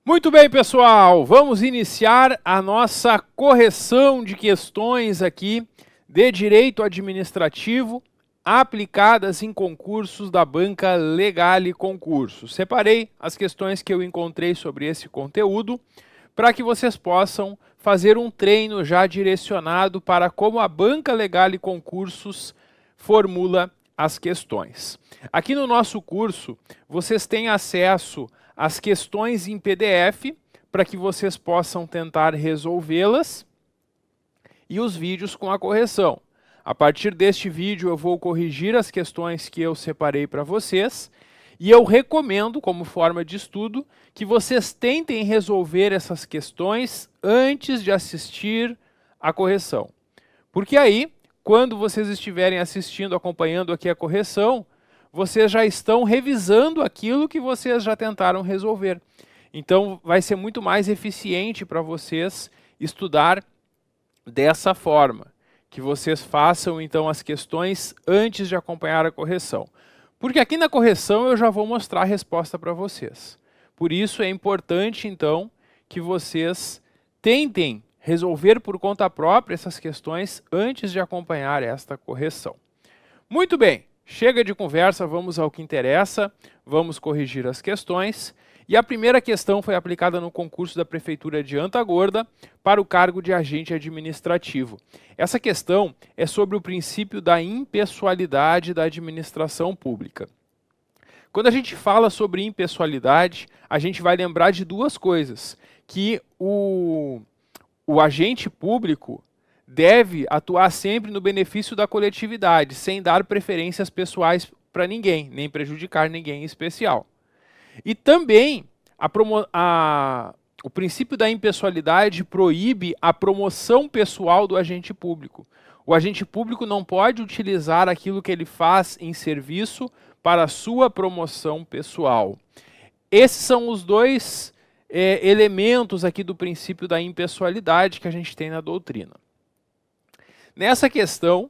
Muito bem, pessoal, vamos iniciar a nossa correção de questões aqui de direito administrativo aplicadas em concursos da banca Legale Concursos. Separei as questões que eu encontrei sobre esse conteúdo para que vocês possam fazer um treino já direcionado para como a banca Legale Concursos formula as questões. Aqui no nosso curso, vocês têm acesso às questões em PDF para que vocês possam tentar resolvê-las e os vídeos com a correção. A partir deste vídeo eu vou corrigir as questões que eu separei para vocês e eu recomendo, como forma de estudo, que vocês tentem resolver essas questões antes de assistir a correção. Porque aí, quando vocês estiverem assistindo, acompanhando aqui a correção, vocês já estão revisando aquilo que vocês já tentaram resolver. Então, vai ser muito mais eficiente para vocês estudar dessa forma. Que vocês façam, então, as questões antes de acompanhar a correção. Porque aqui na correção eu já vou mostrar a resposta para vocês. Por isso é importante, então, que vocês tentem resolver por conta própria essas questões antes de acompanhar esta correção. Muito bem, chega de conversa, vamos ao que interessa, vamos corrigir as questões. E a primeira questão foi aplicada no concurso da Prefeitura de Antagorda para o cargo de agente administrativo. Essa questão é sobre o princípio da impessoalidade da administração pública. Quando a gente fala sobre impessoalidade, a gente vai lembrar de duas coisas, que o agente público deve atuar sempre no benefício da coletividade, sem dar preferências pessoais para ninguém, nem prejudicar ninguém em especial. E também o princípio da impessoalidade proíbe a promoção pessoal do agente público. O agente público não pode utilizar aquilo que ele faz em serviço para a sua promoção pessoal. Esses são os dois elementos aqui do princípio da impessoalidade que a gente tem na doutrina. Nessa questão,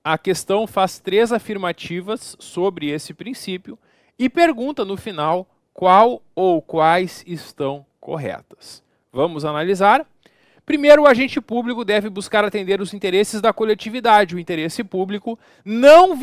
a questão faz 3 afirmativas sobre esse princípio e pergunta no final qual ou quais estão corretas. Vamos analisar. Primeiro, o agente público deve buscar atender os interesses da coletividade, o interesse público, não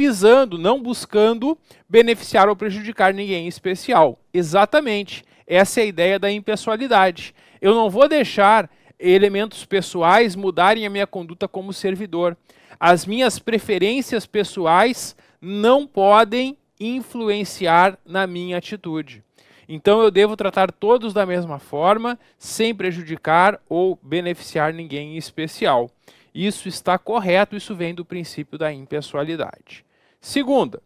buscando beneficiar ou prejudicar ninguém em especial. Exatamente, essa é a ideia da impessoalidade. Eu não vou deixar elementos pessoais mudarem a minha conduta como servidor. As minhas preferências pessoais não podem influenciar na minha atitude. Então eu devo tratar todos da mesma forma, sem prejudicar ou beneficiar ninguém em especial. Isso está correto, isso vem do princípio da impessoalidade. Segunda,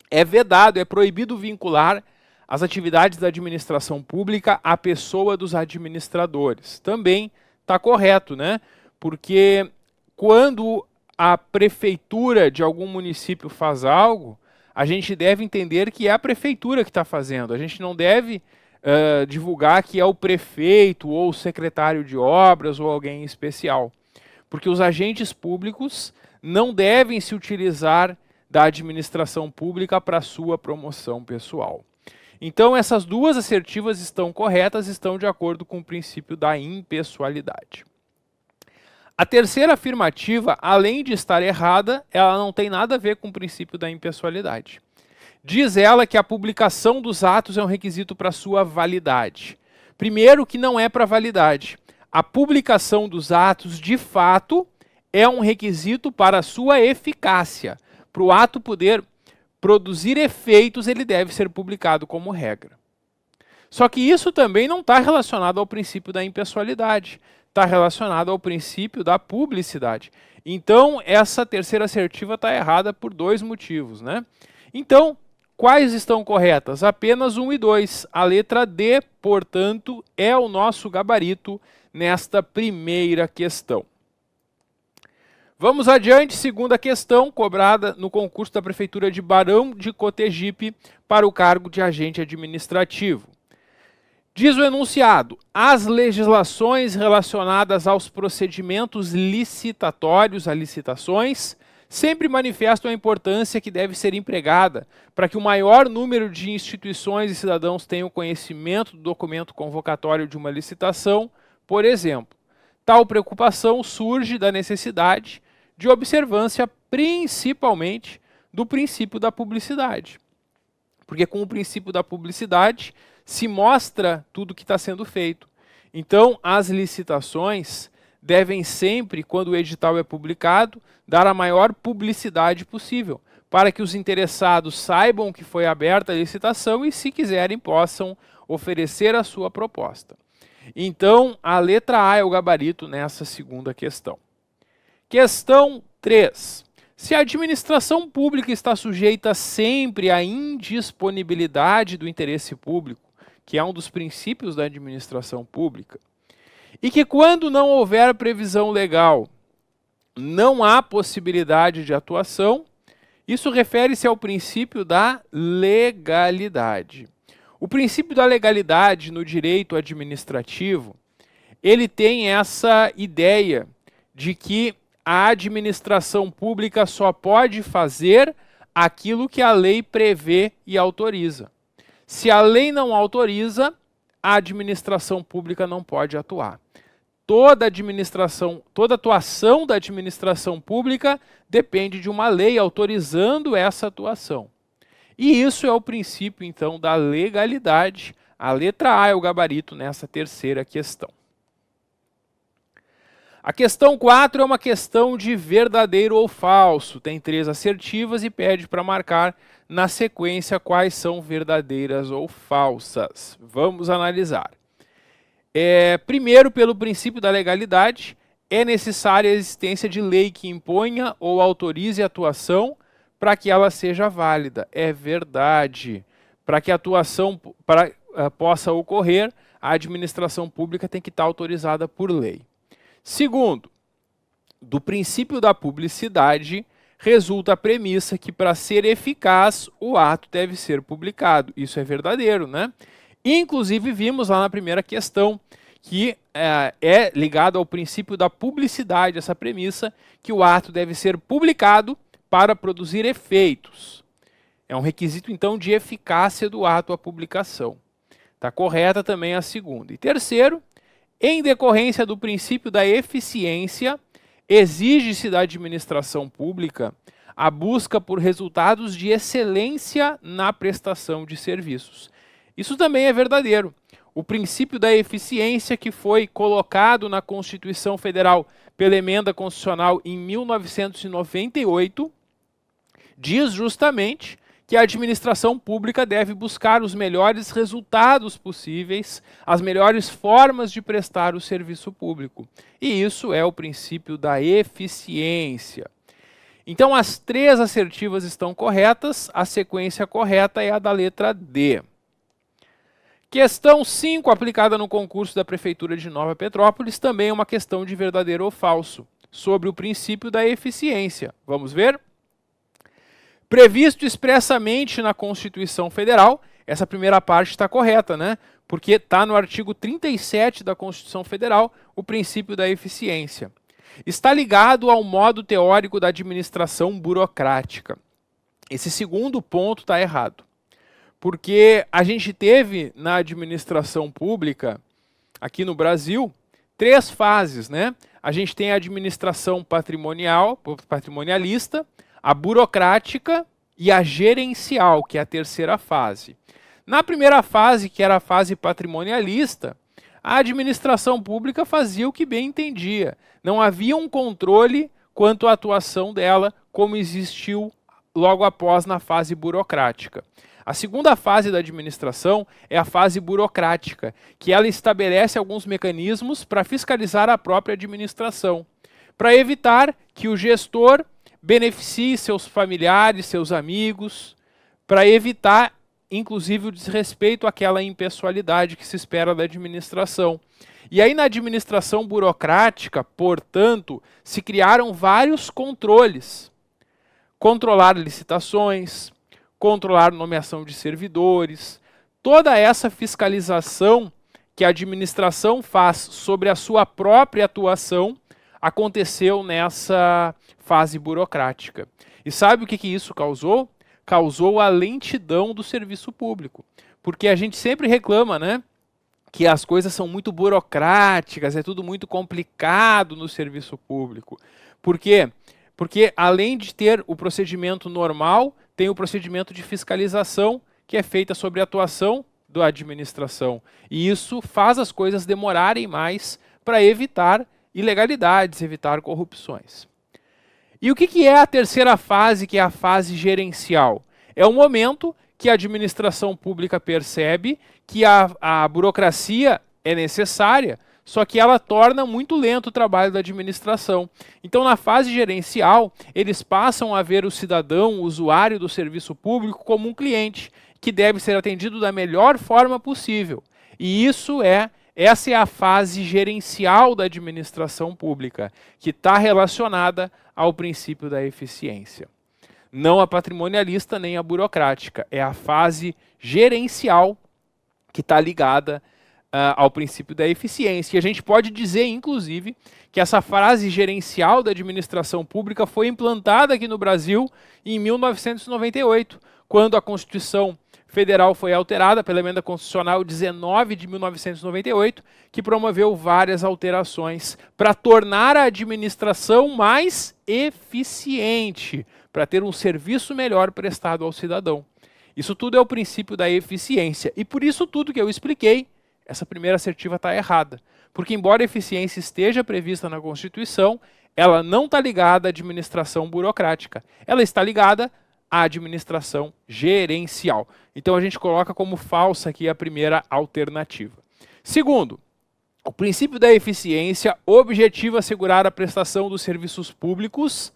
é vedado, é proibido vincular as atividades da administração pública à pessoa dos administradores. Também está correto, né? Porque quando a prefeitura de algum município faz algo, a gente deve entender que é a prefeitura que está fazendo. A gente não deve divulgar que é o prefeito ou o secretário de obras ou alguém especial. Porque os agentes públicos não devem se utilizar da administração pública para sua promoção pessoal. Então essas duas assertivas estão corretas, estão de acordo com o princípio da impessoalidade. A terceira afirmativa, além de estar errada, ela não tem nada a ver com o princípio da impessoalidade. Diz ela que a publicação dos atos é um requisito para sua validade. Primeiro, que não é para validade. A publicação dos atos, de fato, é um requisito para a sua eficácia. Para o ato poder produzir efeitos, ele deve ser publicado como regra. Só que isso também não está relacionado ao princípio da impessoalidade. Está relacionado ao princípio da publicidade. Então, essa terceira assertiva está errada por 2 motivos, né? Então, quais estão corretas? Apenas 1 e 2. A letra D, portanto, é o nosso gabarito nesta primeira questão. Vamos adiante, segunda questão, cobrada no concurso da Prefeitura de Barão de Cotegipe para o cargo de agente administrativo. Diz o enunciado, as legislações relacionadas aos procedimentos licitatórios, a licitações, sempre manifestam a importância que deve ser empregada para que o maior número de instituições e cidadãos tenham conhecimento do documento convocatório de uma licitação, por exemplo. Tal preocupação surge da necessidade de observância principalmente do princípio da publicidade. Porque com o princípio da publicidade se mostra tudo que está sendo feito. Então, as licitações devem sempre, quando o edital é publicado, dar a maior publicidade possível, para que os interessados saibam que foi aberta a licitação e, se quiserem, possam oferecer a sua proposta. Então, a letra A é o gabarito nessa segunda questão. Questão 3. Se a administração pública está sujeita sempre à indisponibilidade do interesse público, que é um dos princípios da administração pública, e que quando não houver previsão legal, não há possibilidade de atuação, isso refere-se ao princípio da legalidade. O princípio da legalidade no direito administrativo, ele tem essa ideia de que a administração pública só pode fazer aquilo que a lei prevê e autoriza. Se a lei não autoriza, a administração pública não pode atuar. Toda atuação da administração pública depende de uma lei autorizando essa atuação. E isso é o princípio, então, da legalidade. A letra A é o gabarito nessa terceira questão. A questão 4 é uma questão de verdadeiro ou falso. Tem 3 assertivas e pede para marcar na sequência quais são verdadeiras ou falsas. Vamos analisar. Primeiro, pelo princípio da legalidade, é necessária a existência de lei que imponha ou autorize a atuação para que ela seja válida. É verdade. Para que a atuação possa ocorrer, a administração pública tem que estar autorizada por lei. Segundo, do princípio da publicidade, resulta a premissa que para ser eficaz, o ato deve ser publicado. Isso é verdadeiro, né? Inclusive, vimos lá na primeira questão que é ligado ao princípio da publicidade, essa premissa, que o ato deve ser publicado para produzir efeitos. É um requisito, então, de eficácia do ato a publicação. Está correta também a segunda. E terceiro, em decorrência do princípio da eficiência, exige-se da administração pública a busca por resultados de excelência na prestação de serviços. Isso também é verdadeiro. O princípio da eficiência que foi colocado na Constituição Federal pela Emenda Constitucional em 1998 diz justamente que a administração pública deve buscar os melhores resultados possíveis, as melhores formas de prestar o serviço público. E isso é o princípio da eficiência. Então, as 3 assertivas estão corretas, a sequência correta é a da letra D. Questão 5, aplicada no concurso da Prefeitura de Nova Petrópolis, também é uma questão de verdadeiro ou falso, sobre o princípio da eficiência. Vamos ver? Previsto expressamente na Constituição Federal, essa primeira parte está correta, né? Porque está no artigo 37 da Constituição Federal, o princípio da eficiência. Está ligado ao modo teórico da administração burocrática. Esse segundo ponto está errado. Porque a gente teve na administração pública, aqui no Brasil, 3 fases, né? A gente tem a administração patrimonialista, a burocrática e a gerencial, que é a terceira fase. Na primeira fase, que era a fase patrimonialista, a administração pública fazia o que bem entendia. Não havia um controle quanto à atuação dela, como existiu logo após na fase burocrática. A segunda fase da administração é a fase burocrática, que ela estabelece alguns mecanismos para fiscalizar a própria administração, para evitar que o gestor beneficie seus familiares, seus amigos, para evitar, inclusive, o desrespeito àquela impessoalidade que se espera da administração. E aí, na administração burocrática, portanto, se criaram vários controles. Controlar licitações, controlar nomeação de servidores, toda essa fiscalização que a administração faz sobre a sua própria atuação, aconteceu nessa fase burocrática. E sabe o que isso causou? Causou a lentidão do serviço público. Porque a gente sempre reclama, né, que as coisas são muito burocráticas, é tudo muito complicado no serviço público. Por quê? Porque além de ter o procedimento normal, tem o procedimento de fiscalização, que é feita sobre a atuação da administração. E isso faz as coisas demorarem mais para evitar ilegalidades, evitar corrupções. E o que é a terceira fase, que é a fase gerencial? É o momento que a administração pública percebe que a burocracia é necessária, só que ela torna muito lento o trabalho da administração. Então, na fase gerencial, eles passam a ver o cidadão, o usuário do serviço público, como um cliente, que deve ser atendido da melhor forma possível. E essa é a fase gerencial da administração pública, que está relacionada ao princípio da eficiência. Não a patrimonialista nem a burocrática, é a fase gerencial que está ligada ao princípio da eficiência. E a gente pode dizer, inclusive, que essa fase gerencial da administração pública foi implantada aqui no Brasil em 1998, quando a Constituição Federal foi alterada pela Emenda Constitucional 19 de 1998, que promoveu várias alterações para tornar a administração mais eficiente, para ter um serviço melhor prestado ao cidadão. Isso tudo é o princípio da eficiência. E por isso tudo que eu expliquei, essa primeira assertiva está errada. Porque embora a eficiência esteja prevista na Constituição, ela não está ligada à administração burocrática. Ela está ligada à administração gerencial. Então a gente coloca como falsa aqui a primeira alternativa. Segundo, o princípio da eficiência objetiva assegurar a prestação dos serviços públicos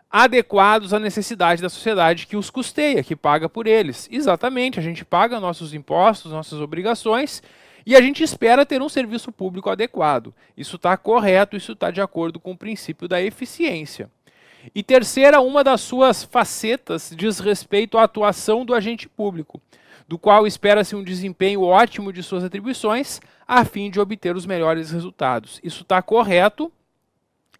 adequados à necessidade da sociedade que os custeia, que paga por eles. Exatamente, a gente paga nossos impostos, nossas obrigações, e a gente espera ter um serviço público adequado. Isso está correto, isso está de acordo com o princípio da eficiência. E terceira, uma das suas facetas diz respeito à atuação do agente público, do qual espera-se um desempenho ótimo de suas atribuições, a fim de obter os melhores resultados. Isso está correto,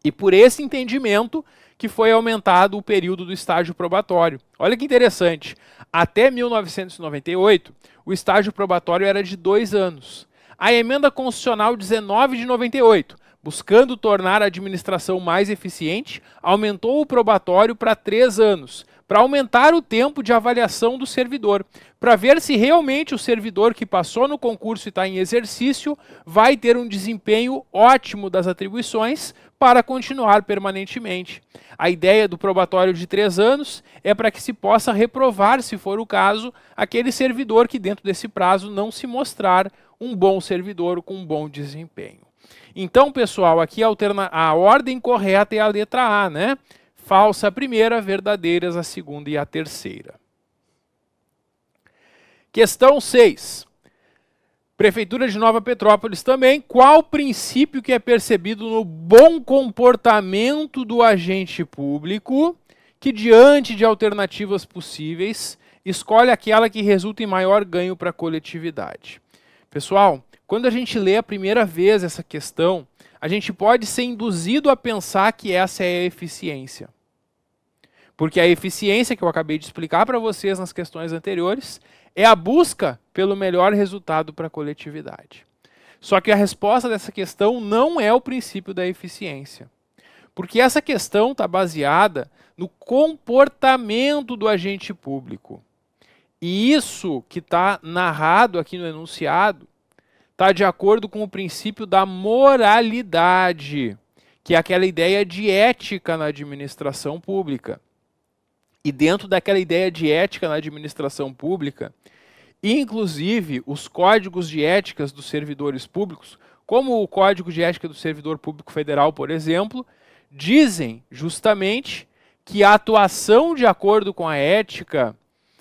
e por esse entendimento que foi aumentado o período do estágio probatório. Olha que interessante, até 1998, o estágio probatório era de 2 anos. A Emenda Constitucional 19 de 98, buscando tornar a administração mais eficiente, aumentou o probatório para 3 anos, para aumentar o tempo de avaliação do servidor, para ver se realmente o servidor que passou no concurso e está em exercício vai ter um desempenho ótimo das atribuições para continuar permanentemente. A ideia do probatório de 3 anos é para que se possa reprovar, se for o caso, aquele servidor que dentro desse prazo não se mostrar um bom servidor com um bom desempenho. Então, pessoal, aqui a ordem correta é a letra A, né? Falsa a primeira, verdadeiras a segunda e a terceira. Questão 6. Prefeitura de Nova Petrópolis também. Qual princípio que é percebido no bom comportamento do agente público que, diante de alternativas possíveis, escolhe aquela que resulta em maior ganho para a coletividade? Pessoal, quando a gente lê a primeira vez essa questão, a gente pode ser induzido a pensar que essa é a eficiência. Porque a eficiência que eu acabei de explicar para vocês nas questões anteriores é a busca pelo melhor resultado para a coletividade. Só que a resposta dessa questão não é o princípio da eficiência. Porque essa questão está baseada no comportamento do agente público. E isso que está narrado aqui no enunciado está de acordo com o princípio da moralidade, que é aquela ideia de ética na administração pública. E dentro daquela ideia de ética na administração pública, inclusive os códigos de éticas dos servidores públicos, como o Código de Ética do Servidor Público Federal, por exemplo, dizem justamente que a atuação de acordo com a ética,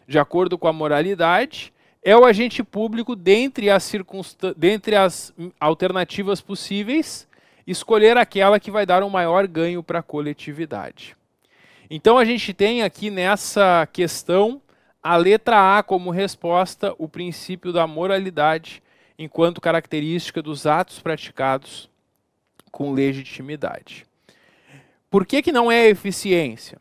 de acordo com a moralidade, é o agente público, dentre as alternativas possíveis, escolher aquela que vai dar um maior ganho para a coletividade. Então a gente tem aqui nessa questão a letra A como resposta, o princípio da moralidade, enquanto característica dos atos praticados com legitimidade. Por que não é eficiência?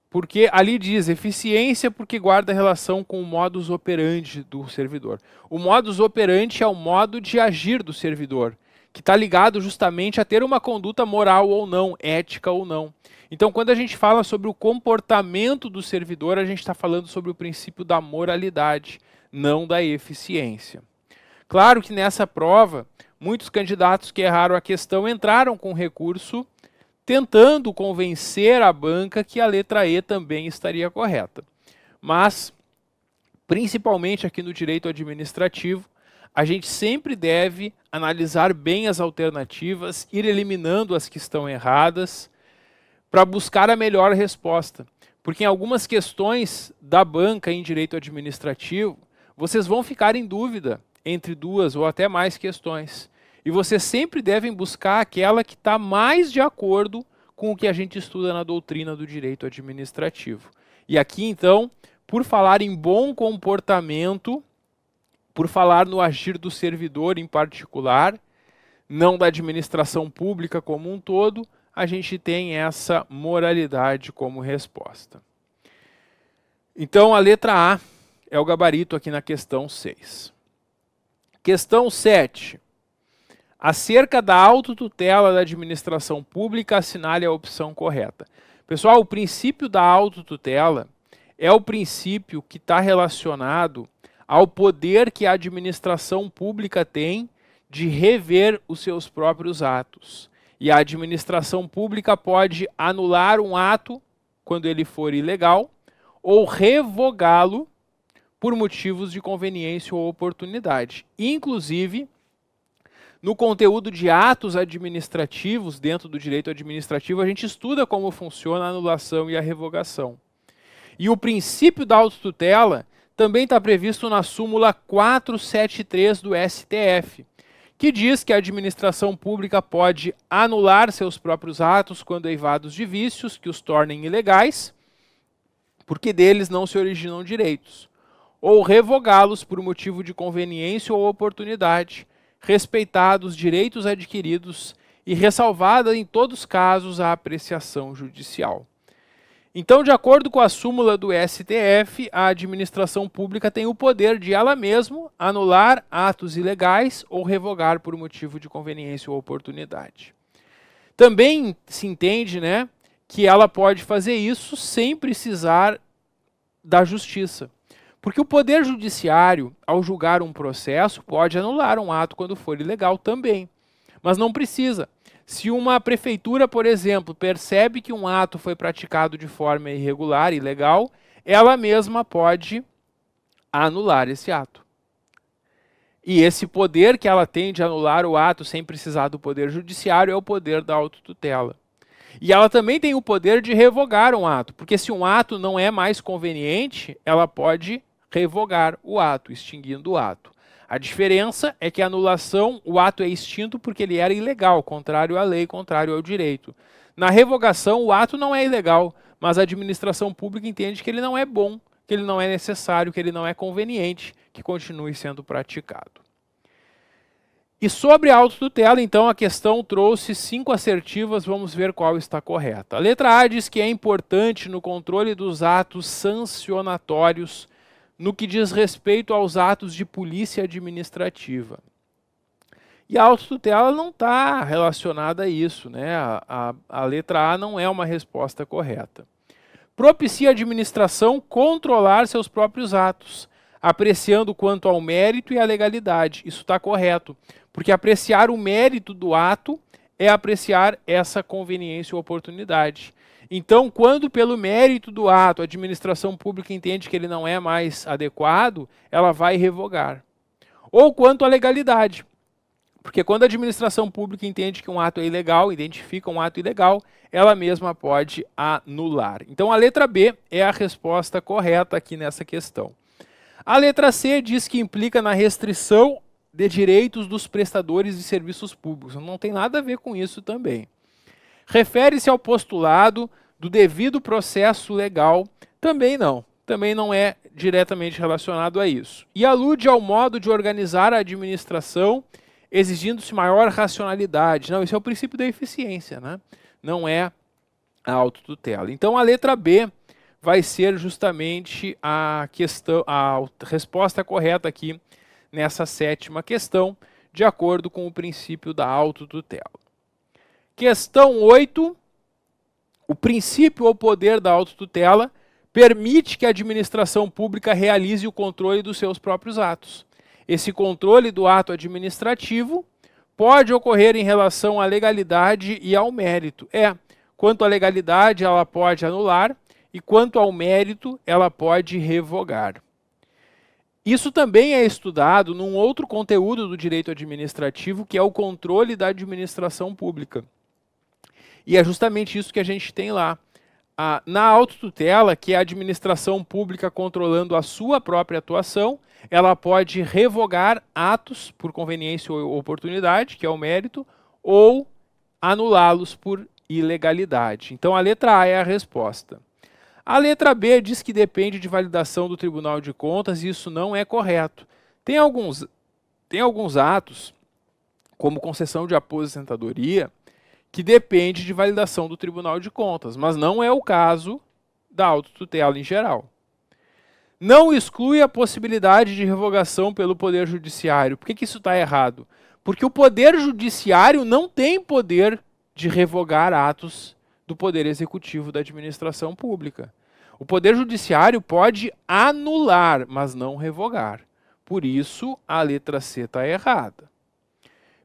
Porque ali diz eficiência porque guarda relação com o modus operandi do servidor. O modus operandi é o modo de agir do servidor, que está ligado justamente a ter uma conduta moral ou não, ética ou não. Então, quando a gente fala sobre o comportamento do servidor, a gente está falando sobre o princípio da moralidade, não da eficiência. Claro que nessa prova, muitos candidatos que erraram a questão entraram com recurso tentando convencer a banca que a letra E também estaria correta. Mas, principalmente aqui no direito administrativo, a gente sempre deve analisar bem as alternativas, ir eliminando as que estão erradas, para buscar a melhor resposta. Porque em algumas questões da banca em direito administrativo, vocês vão ficar em dúvida entre duas ou até mais questões. E vocês sempre devem buscar aquela que está mais de acordo com o que a gente estuda na doutrina do direito administrativo. E aqui, então, por falar em bom comportamento, por falar no agir do servidor em particular, não da administração pública como um todo, a gente tem essa moralidade como resposta. Então, a letra A é o gabarito aqui na questão 6. Questão 7. Acerca da autotutela da administração pública, assinale a opção correta. Pessoal, o princípio da autotutela é o princípio que está relacionado ao poder que a administração pública tem de rever os seus próprios atos. E a administração pública pode anular um ato quando ele for ilegal ou revogá-lo por motivos de conveniência ou oportunidade. Inclusive, no conteúdo de atos administrativos, dentro do direito administrativo, a gente estuda como funciona a anulação e a revogação. E o princípio da autotutela também está previsto na súmula 473 do STF, que diz que a administração pública pode anular seus próprios atos quando eivados de vícios que os tornem ilegais, porque deles não se originam direitos, ou revogá-los por motivo de conveniência ou oportunidade, respeitados os direitos adquiridos e ressalvada em todos os casos a apreciação judicial. Então, de acordo com a súmula do STF, a administração pública tem o poder de ela mesma anular atos ilegais ou revogar por motivo de conveniência ou oportunidade. Também se entende, né, que ela pode fazer isso sem precisar da justiça. Porque o Poder Judiciário, ao julgar um processo, pode anular um ato quando for ilegal também. Mas não precisa. Se uma prefeitura, por exemplo, percebe que um ato foi praticado de forma irregular, ilegal, ela mesma pode anular esse ato. E esse poder que ela tem de anular o ato sem precisar do Poder Judiciário é o poder da autotutela. E ela também tem o poder de revogar um ato, porque se um ato não é mais conveniente, ela pode revogar o ato, extinguindo o ato. A diferença é que a anulação, o ato é extinto porque ele era ilegal, contrário à lei, contrário ao direito. Na revogação, o ato não é ilegal, mas a administração pública entende que ele não é bom, que ele não é necessário, que ele não é conveniente, que continue sendo praticado. E sobre a autotutela, então, a questão trouxe 5 assertivas, vamos ver qual está correta. A letra A diz que é importante no controle dos atos sancionatórios no que diz respeito aos atos de polícia administrativa. E a autotutela não está relacionada a isso, né? A letra A não é uma resposta correta. Propicia a administração controlar seus próprios atos, apreciando quanto ao mérito e à legalidade. Isso está correto, porque apreciar o mérito do ato é apreciar essa conveniência ou oportunidade. Então, quando pelo mérito do ato a administração pública entende que ele não é mais adequado, ela vai revogar. Ou quanto à legalidade, porque quando a administração pública entende que um ato é ilegal, identifica um ato ilegal, ela mesma pode anular. Então, a letra B é a resposta correta aqui nessa questão. A letra C diz que implica na restrição de direitos dos prestadores de serviços públicos. Não tem nada a ver com isso também. Refere-se ao postulado do devido processo legal, também não é diretamente relacionado a isso. E alude ao modo de organizar a administração, exigindo-se maior racionalidade. Não, esse é o princípio da eficiência, né? Não é a autotutela. Então a letra B vai ser justamente a resposta correta aqui nessa 7ª questão, de acordo com o princípio da autotutela. Questão 8. O princípio ou poder da autotutela permite que a administração pública realize o controle dos seus próprios atos. Esse controle do ato administrativo pode ocorrer em relação à legalidade e ao mérito. Quanto à legalidade, ela pode anular, e quanto ao mérito, ela pode revogar. Isso também é estudado num outro conteúdo do direito administrativo, que é o controle da administração pública. E é justamente isso que a gente tem lá. Na autotutela, que é a administração pública controlando a sua própria atuação, ela pode revogar atos por conveniência ou oportunidade, que é o mérito, ou anulá-los por ilegalidade. Então a letra A é a resposta. A letra B diz que depende de validação do Tribunal de Contas, e isso não é correto. Tem alguns atos, como concessão de aposentadoria, que depende de validação do Tribunal de Contas, mas não é o caso da autotutela em geral. Não exclui a possibilidade de revogação pelo Poder Judiciário. Por que isso está errado? Porque o Poder Judiciário não tem poder de revogar atos do Poder Executivo da administração pública. O Poder Judiciário pode anular, mas não revogar. Por isso, a letra C está errada.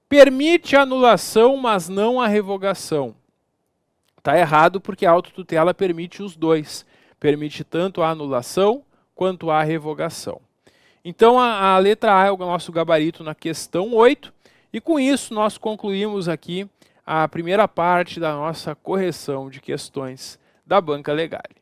Permite a anulação, mas não a revogação. Está errado porque a autotutela permite os dois. Permite tanto a anulação quanto a revogação. Então, a letra A é o nosso gabarito na questão 8. E com isso, nós concluímos aqui a primeira parte da nossa correção de questões da Banca Legale.